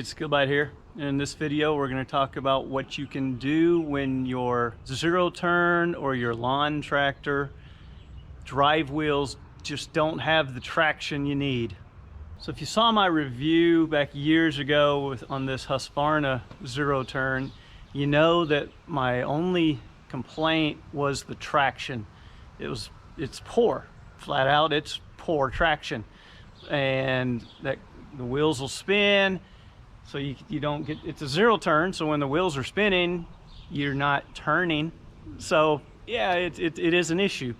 it's Skillbyte here. In this video, we're going to talk about what you can do when your zero turn or your lawn tractor drive wheels just don't have the traction you need. So if you saw my review back years ago on this Husqvarna zero turn, you know that my only complaint was the traction. It's poor, flat out. It's poor traction, and that the wheels will spin. So you don't get, it's a zero turn, so when the wheels are spinning, you're not turning. So yeah, it is an issue.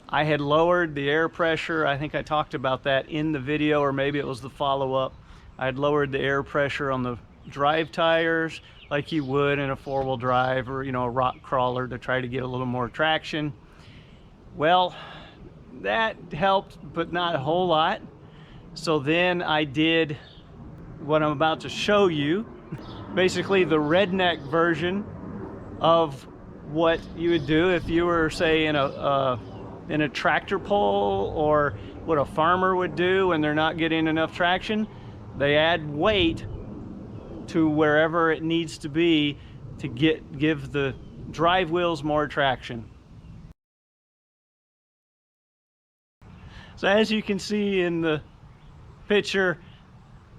I had lowered the air pressure. I think I talked about that in the video, or maybe it was the follow-up. I had lowered the air pressure on the drive tires like you would in a four-wheel drive or, you know, a rock crawler to try to get a little more traction. Well, that helped, but not a whole lot. So then I did what I'm about to show you, basically the redneck version of what you would do if you were, say, in a tractor pull, or what a farmer would do when they're not getting enough traction. They add weight to wherever it needs to be to give the drive wheels more traction. So as you can see in the picture,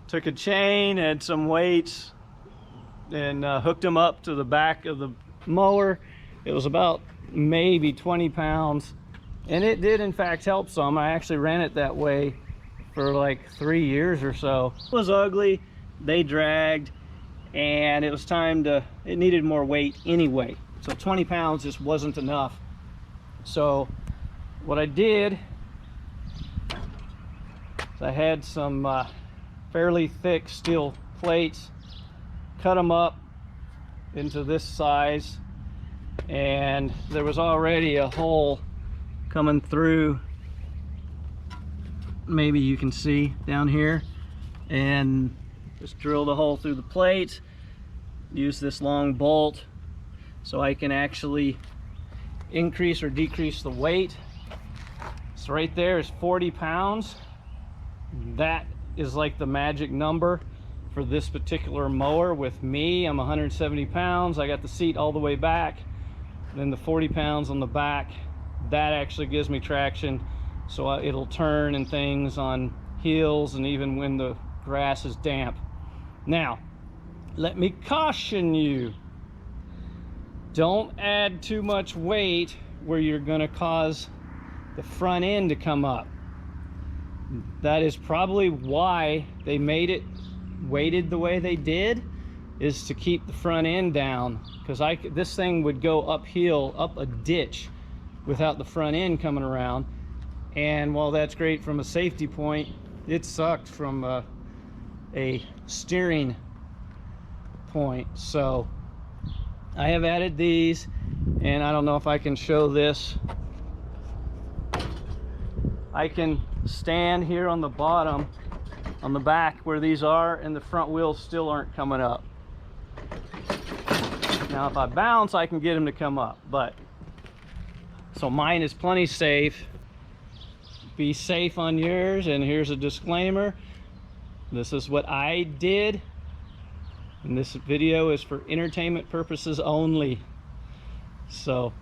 took a chain, had some weights, and hooked them up to the back of the mower. It was about maybe 20 pounds, and it did in fact help some. I actually ran it that way for like 3 years or so. It was ugly, they dragged, and it was time to, it needed more weight anyway. So 20 pounds just wasn't enough. So what I did is I had some fairly thick steel plates, cut them up into this size, and there was already a hole coming through, maybe you can see down here, and just drilled a hole through the plate, use this long bolt so I can actually increase or decrease the weight. So right there is 40 pounds. That is like the magic number for this particular mower. With me, I'm 170 pounds. I got the seat all the way back, then the 40 pounds on the back, that actually gives me traction, so it'll turn and things on hills and even when the grass is damp. Now, let me caution you, don't add too much weight where you're going to cause the front end to come up. That is probably why they made it weighted the way they did, is to keep the front end down, because this thing would go uphill, up a ditch, without the front end coming around. And while that's great from a safety point, it sucked from a steering point. So I have added these, and I don't know if I can show this. I can stand here on the bottom, on the back where these are, and the front wheels still aren't coming up. Now if I bounce, I can get them to come up, but so mine is plenty safe. Be safe on yours. And here's a disclaimer, this is what I did, and this video is for entertainment purposes only. So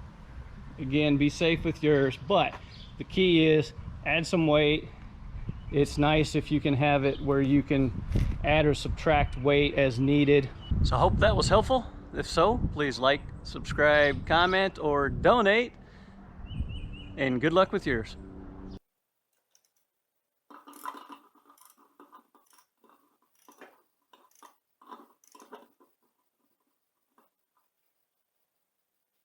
again, be safe with yours, but the key is add some weight. It's nice if you can have it where you can add or subtract weight as needed. So I hope that was helpful. If so, please like, subscribe, comment, or donate, and good luck with yours.